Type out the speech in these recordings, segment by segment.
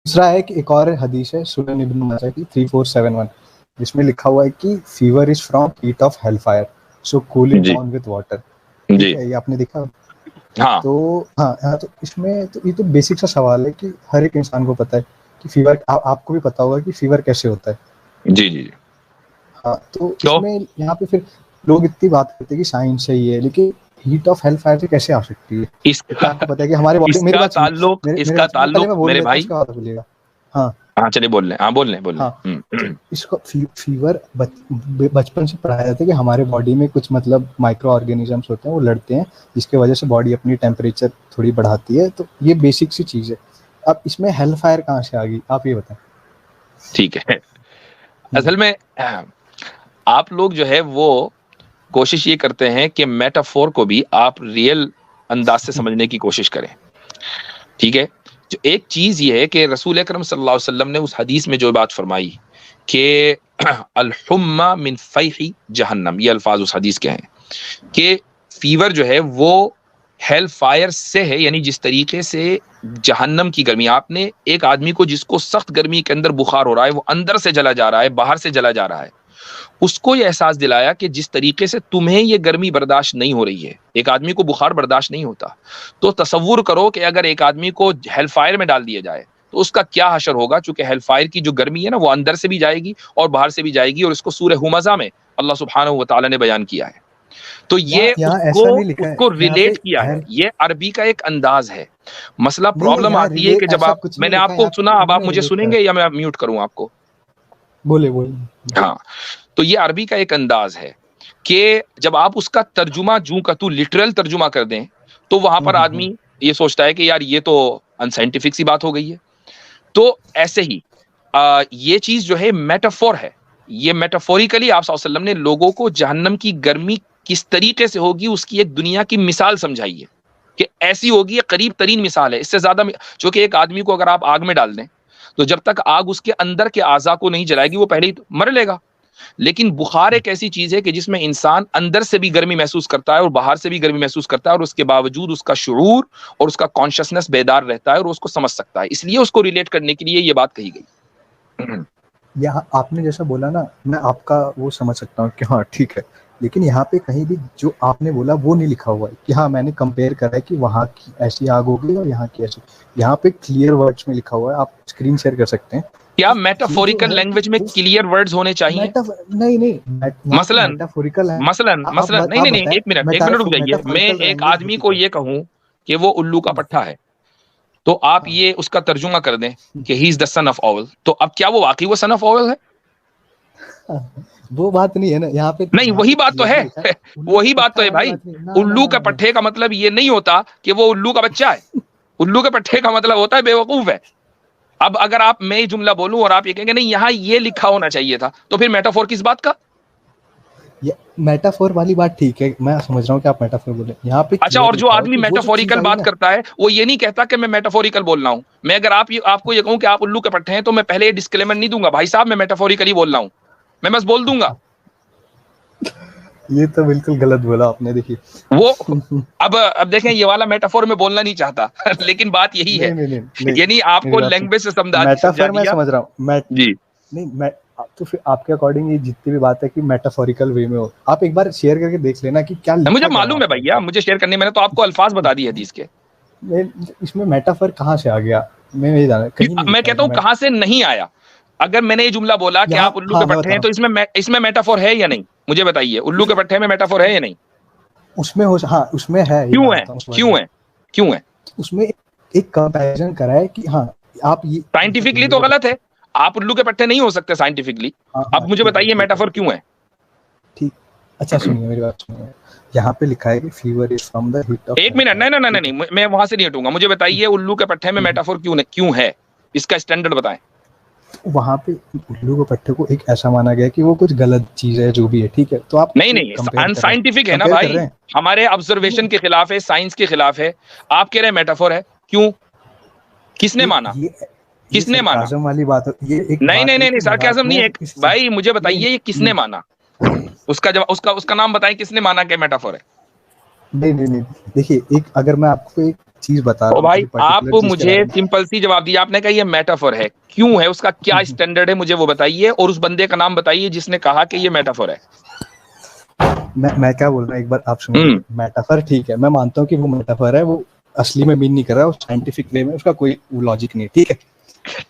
दूसरा है कि एक और हदीस है सुनन इब्न माजा की 3471, जिसमें लिखा हुआ है कि fever is from heat of hell fire, so cool it जी डाउन विद वाटर। जी ठीक है, ये आपने देखा? हाँ तो हाँ, तो इसमें तो ये तो बेसिक सा सवाल है कि हर एक इंसान को पता है कि फीवर, आपको भी पता होगा कि फीवर कैसे होता है। जी जी। हाँ, तो तो इसमें यहाँ पे फिर लोग इतनी बात करते हैं कि साइंस सही है, लेकिन हीट ऑफ हेल फायर से कैसे आ सकती है? जबकि इसका आपको पता है कि हमारे बॉडी, मेरी बात सुनिए, मेरे बात सुनिए, पहले मैं बोल मेरे लेता हूँ, भाई, उसके बाद बोलिएगा। हाँ हाँ चलिए बोल लें, हाँ बोल लें हाँ, तो इसको फीवर बचपन से पढ़ाया जाता है कि हमारे बॉडी में कुछ मतलब माइक्रो ऑर्गेनिजम्स होते हैं, वो लड़ते हैं, जिसके वजह से बॉडी अपनी टेम्परेचर थोड़ी बढ़ाती है। तो ये बेसिक सी चीज़ है। अब इसमें हेल फायर कहाँ से आ गई, आप ये बताएं। ठीक है। असल में आप लोग जो है वो कोशिश ये करते हैं कि मेटाफोर को भी आप रियल अंदाज से समझने की कोशिश करें। ठीक है, जो एक चीज ये है कि रसूल अकरम सल्लल्लाहु अलैहि वसल्लम ने उस हदीस में जो बात फरमाई कि अल हुम्मा मिन फैही जहन्नम, ये अल्फाज उस हदीस के हैं कि फीवर जो है वो हेल फायर से है, यानी जिस तरीके से जहन्नम की गर्मी, आपने एक आदमी को जिसको सख्त गर्मी के अंदर बुखार हो रहा है, वो अंदर से जला जा रहा है, बाहर से जला जा रहा है, उसको ये एहसास दिलाया कि जिस तरीके से तुम्हें ये गर्मी बर्दाश्त नहीं हो रही है, एक आदमी को बुखार बर्दाश्त नहीं होता, तो तसव्वुर करो कि अगर एक आदमी को हेल फायर में डाल दिया जाए तो उसका क्या हशर होगा। चूंकि हेल फायर की जो गर्मी है ना, वो अंदर से भी जाएगी और बाहर से भी जाएगी, और इसको सूरह हुमज़ा में अल्लाह सुब्हानहू व तआला ने बयान किया है। तो ये यहाँ यहाँ उसको ऐसा नहीं लिखा है, उसको यहाँ पे रिलेट किया है, हेल ये अरबी का एक अंदाज है। मसला नहीं नहीं, प्रॉब्लम यहाँ आती है कि रिलेट जब ऐसा आप, कुछ नहीं मैंने लिखा है, आपको यहाँ पे सुना, अब आप उन्होंने मुझे रिलेट करा सुनेंगे है। या मैं म्यूट करूं आपको? बोले बोले। हाँ, तो ये अरबी का एक अंदाज है कि जब आप उसका तर्जुमा जूं का तू लिटरल तर्जुमा कर दें, तो वहां पर आदमी ये सोचता है कि यार ये तो अनसाइंटिफिक सी बात हो गई है। तो ऐसे ही ये चीज जो है मेटाफोर है, ये मेटाफोरिकली आप सल्लल्लाहु अलैहि वसल्लम ने लोगों को जहन्नम की गर्मी किस तरीके से होगी उसकी एक दुनिया की मिसाल समझाई है कि ऐसी होगी, ये करीब तरीन मिसाल है, इससे ज्यादा। चूंकि एक आदमी को अगर आप आग में डाल दें, तो जब तक आग उसके अंदर के आज़ा को नहीं जलाएगी, वो पहले ही मर लेगा। लेकिन बुखार एक ऐसी चीज है कि जिसमें इंसान अंदर से भी गर्मी महसूस करता है और बाहर से भी गर्मी महसूस करता है, और उसके बावजूद उसका शुऊर और उसका कॉन्शियसनेस बेदार रहता है और उसको समझ सकता है। इसलिए उसको रिलेट करने के लिए ये बात कही गई। यहाँ आपने जैसा बोला ना, मैं आपका वो समझ सकता हूँ कि हाँ ठीक है, लेकिन यहाँ पे कहीं भी जो आपने बोला वो नहीं लिखा हुआ है कि हाँ मैंने कंपेयर करा है कि वहाँ की ऐसी आग होगी और यहाँ की ऐसी। यहाँ पे क्लियर वर्ड्स में लिखा हुआ है, आप स्क्रीन शेयर कर सकते हैं क्या कि ये जो मेटाफोरिकल है कि लैंग्वेज में क्लियर वर्ड्स होने चाहिए? नहीं नहीं, यहाँ पे मसलन मेटाफोरिकल है। मसलन मसलन नहीं आप नहीं नहीं, बताएं, एक मिनट रुक जाइए। मैं मेटाफोरिकल एक लैंग्वेज आदमी होती को क्या ये कहूं कि वो उल्लू का है? पट्टा है, तो आप हाँ ये उसका तर्जुमा कर दें कि he is the son of owl, तो अब क्या वो वाकई वो सन ऑफ ऑवल है? हाँ, वो बात नहीं है ना यहाँ पे। नहीं, यहाँ वही पे बात तो है। क्लियरली लिखा है, उल्लू का वही बात पट्टा तो है वाली भाई। बात नहीं, ना ना उल्लू ना का ना। पट्टे का मतलब ये नहीं होता कि वो उल्लू का बच्चा है। उल्लू के पट्टे का मतलब होता है बेवकूफ है। अब अगर आप, मैं ये जुमला बोलूं और आप ये कहेंगे नहीं यहाँ ये लिखा होना चाहिए था, तो फिर मेटाफोर किस बात का? ये मेटाफोर वाली बात ठीक है, मैं समझ रहा हूँ कि आप मेटाफोर बोले, यहाँ पे अच्छा, क्लियर और जो लिखा हुआ है आदमी कि वो जो चीज मेटाफोरिकल आई बात ना। करता है वो ये नहीं कहता कि मैं मेटाफोरिकल बोल रहा हूं। मैं अगर आपको ये कहूं कि आप उल्लू के पट्टे हैं, तो मैं पहले ये डिस्क्लेमर नहीं दूंगा, भाई साहब मैं मेटाफोरिकली बोल रहा हूं, मैं बस बोल दूंगा ये तो बिल्कुल गलत बोला आपने, देखिए। वो। अब देखें, ये वाला मेटाफोर में बोलना नहीं चाहता लेकिन बात यही है, नहीं नहीं नहीं नहीं, यानी आपको मेरी बात सुन, लैंग्वेज से समझा मेटाफोर मैं दिया। समझ रहा हूँ, मैं जी, नहीं मैं, तो फिर आपके अकॉर्डिंग ये जितनी भी बात है कि मेटाफोरिकल वे में हो, आप एक बार शेयर करके देख लेना कि क्या मुझे लिखा क्या है मालूम वहाँ है पे भैया, एग्जैक्ट। मुझे शेयर करने, मैंने तो आपको अल्फाज बता दिए हदीस के। इसमें मेटाफोर कहाँ से आ गया, मैं नहीं जाना, कहीं नहीं मैं लिखा है कहता कि हूं कहां से नहीं आया। अगर मैंने ये जुमला बोला कि यहाँ, आप उल्लू के हाँ मैं पट्टे बता हैं, रहा तो हूँ, इसमें मेटाफोर है या नहीं? मुझे बताइए, उल्लू के पट्टे में मेटाफोर है या नहीं? उसमें हो, हाँ उसमें है, ये क्यों है? मानता हूँ उस बात क्यों में। है? क्यों है? उसमें एक कंपैरिजन करा है कि हाँ आप ये जैसे साइंटिफिकली उल्लू तो के गलत पट्टे। है, आप उल्लू के पट्टे नहीं हो सकते साइंटिफिकली। हाँ हाँ अब मुझे बताइए ठीक है मेटाफोर क्यों है? ठीक। अच्छा सुनिए मेरी बात सुनिए, यहाँ पे लिखा है कि fever is from the heat of एक हेल मिनट, फायर, नहीं नहीं नहीं ठीक नहीं, है। मैं वहां से नहीं हटूंगा। मुझे बताइए उल्लू के पट्टे में मेटाफोर क्यों है, इसका स्टैंडर्ड बताएं। वहाँ पे उल्लू के पट्टे को एक ऐसा माना गया कि वो कुछ गलत चीज है, जो भी है, ठीक है, तो आप नहीं उससे नहीं, कंपेयर कर रहे हैं, अनसाइंटिफिक है ना कंपेयर कर भाई, रहे हैं। हमारे नहीं ऑब्जर्वेशन के खिलाफ है, साइंस के खिलाफ है। आप कह रहे हैं मेटाफोर है, क्यों? किसने माना? ये किसने माना? सरकाजम वाली बात, ये एक नहीं नहीं बात हुई नहीं नहीं, कि मजाक सरकाज़म में नहीं है इस चीज। भाई, मुझे नहीं बताइए ये किसने नहीं, माना? उसका जवाब, उसका नाम बताएं, किसने माना कि मेटाफोर है? नहीं नहीं नहीं, देखिए एक, अगर मैं आपको एक चीज बता रहा ओ हूँ भाई, किसी आप पर्टिकुलर चीज के मुझे बारे में। सिंपल सी जवाब दिया, आपने कहा ये मेटाफोर है, क्यों है, उसका क्या स्टैंडर्ड है, मुझे वो बताइए, और उस बंदे का नाम बताइए जिसने कहा कि ये मेटाफोर है। मैं क्या बोल रहा हूँ, एक बार आप सुनिए। मेटाफर ठीक है, मैं मानता हूँ कि वो मेटाफर है, वो असली में मीन नहीं कर रहा है, साइंटिफिक वे में उसका कोई लॉजिक नहीं है, ठीक है।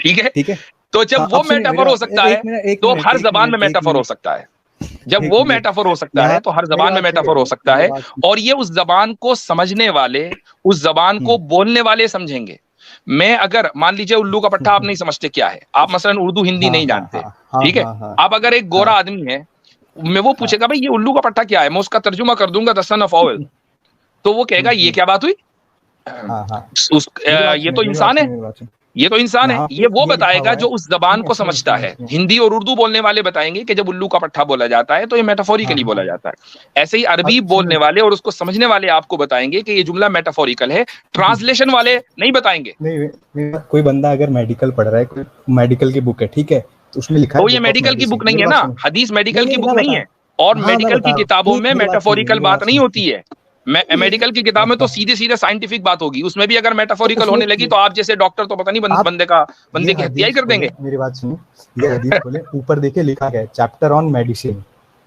ठीक है, ठीक है। तो जब हाँ, वो अब सुनिए मेरे मेटाफोर हो बात, सकता है एक मिनट एक तो मिनट हर एक जबान में मिनट एक मेटाफोर हो मिनट सकता है। जब एक वो मिनट मेटाफोर हो सकता है यहाँ, तो हर मेरी जबान में बात सुनिए, मेटाफोर हो सकता मेरी है। बात सुनिए। और ये उस जबान को समझने वाले, उस जबान को बोलने वाले समझेंगे। मैं अगर मान लीजिए उल्लू का पट्टा आप नहीं समझते क्या है, आप मसलन उर्दू हिंदी हाँ नहीं हाँ जानते, हाँ हाँ ठीक है, हाँ हाँ अब अगर एक गोरा हाँ आदमी है, मैं वो हाँ पूछेगा भाई ये उल्लू का पट्टा क्या है, मैं उसका तर्जुमा कर दूंगा द सन ऑफ ऑल, तो वो कहेगा ये हम्म, क्या बात हुई। हाँ हाँ। मेरी बात ये सुनिए, तो मेरी बात इंसान है, सुनिए, मेरी बात सुनिए। ये तो इंसान है, यहाँ पे ये वो ये लिखा बताएगा हुआ है, जो उस जबान सुनिए को सुनिए समझता सुनिए है। सुनिए। हिंदी और उर्दू बोलने वाले बताएंगे कि जब उल्लू का पट्टा बोला जाता है तो ये मेटाफोरिकली हाँ बोला हाँ, जाता है। ऐसे ही अरबी अब बोलने सुनिए। वाले और उसको समझने वाले आपको बताएंगे कि ये जुमला मेटाफोरिकल है, ट्रांसलेशन वाले नहीं बताएंगे। नहीं, कोई बंदा अगर मेडिकल पढ़ रहा है, कोई मेडिकल की बुक है, ठीक है, तो उसमें लिखा है तो ये बुक ऑफ मेडिकल की बुक मेडिसिन, नहीं मेरी है बात ना, सुनो। हदीस नहीं मेडिकल की नहीं, बुक मैं नहीं बता, है। और हाँ मैं मेडिकल बता की रहा किताबों हूँ, में मेरी बात सुनिए, मेटाफोरिकल मेरी बात बात नहीं होती सुनिए। है। मेडिकल की किताब में तो सीधे सीधे साइंटिफिक बात होगी, उसमें भी अगर तो मेटाफोरिकल उसमें होने लगी तो आप जैसे डॉक्टर तो पता नहीं आप ये बंदे की हत्या ही हदीस कर खोले, देंगे। मेरी बात सुनिए, ये हदीस खोले, ऊपर देखिए लिखा गया है chapter on medicine.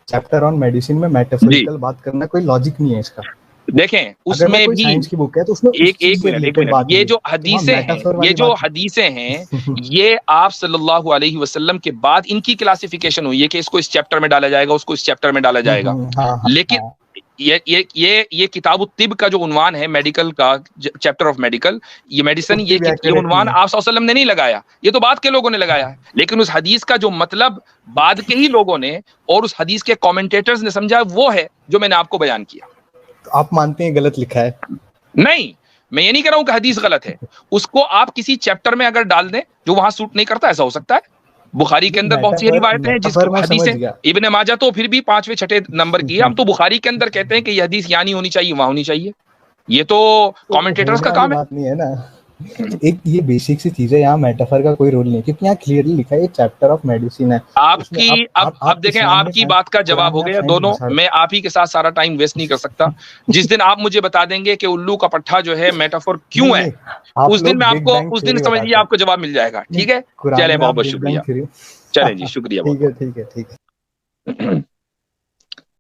Chapter on medicine में जी, मेटाफोरिकल बात करना कोई लॉजिक नहीं है इसका। देखें अगर मैं उसमें कोई भी साइंस की बुक है तो उसमें एक उस चीज एक से मिनट एक रिलेटेड मिनट, बात ये होगी, जो तो वहाँ हदीसें हैं, मेटाफोर ये वाली जो बात हदीसें हैं, ये आप सल्लल्लाहु अलैहि वसल्लम के बाद इनकी क्लासिफिकेशन हुई है कि इसको इस चैप्टर में डाला जाएगा, उसको इस चैप्टर में डाला जाएगा। हाँ हाँ लेकिन हाँ। ये किताब तिब का जो उन्वान है, मेडिकल का चैप्टर ऑफ मेडिकल, ये मेडिसिन, उतनी भी ये एक्यूरेट नहीं उन्वान है। आप सल्लल्लाहु अलैहि वसल्लम ने नहीं लगाया, ये तो बाद के लोगों ने लगाया है। लेकिन उस हदीस का जो मतलब बाद के ही लोगों ने और उस हदीस के कमेंटेटर्स ने समझा, वो है जो मैंने आपको बयान किया। तो आप मानते हैं गलत लिखा है? नहीं, मैं ये नहीं कह रहा हूं कि हदीस गलत है, उसको आप किसी चैप्टर में अगर डाल दें जो वहां सूट नहीं करता, ऐसा हो सकता है। बुखारी के नहीं, अंदर बहुत सी मेटाफर रिवायतें हैं जिसकी मेटाफर मैं समझ हदीसें, गया। इब्ने माजा तो फिर भी 5वें 6ठे नंबर की है, हम तो बुखारी के अंदर कहते हैं कि यह हदीस यहाँ नहीं होनी चाहिए, वहां होनी चाहिए। ये तो तो वो कमेंटेटर्स होने का वाली काम है। बात नहीं है ना। एक ये बेसिक सी चीज है, यहाँ मेटाफर का कोई रोल नहीं है, क्योंकि यहाँ क्लियरली लिखा है ये चैप्टर ऑफ मेडिसिन है। उसमें आपकी अब आपके देखें, सामने आपकी बात का जवाब कुरान हो में आप गया साइंस दोनों, घुसा मैं आप ही के साथ सारा टाइम वेस्ट नहीं कर सकता। जिस दिन आप मुझे बता देंगे कि उल्लू का पट्टा जो है मेटाफोर नहीं क्यों है, नहीं, आप उस दिन लोग मैं बिग आपको, बैंग उस दिन थ्योरी समझ लीजिए बताते हैं। आपको जवाब मिल जाएगा, नहीं, ठीक है। कुरान चलें, में बहुत आप बहुत बिग बैंग शुक्रिया। थ्योरी। चलें जी, शुक्रिया बहुत ठीक है बहुत। ठीक है ठीक है।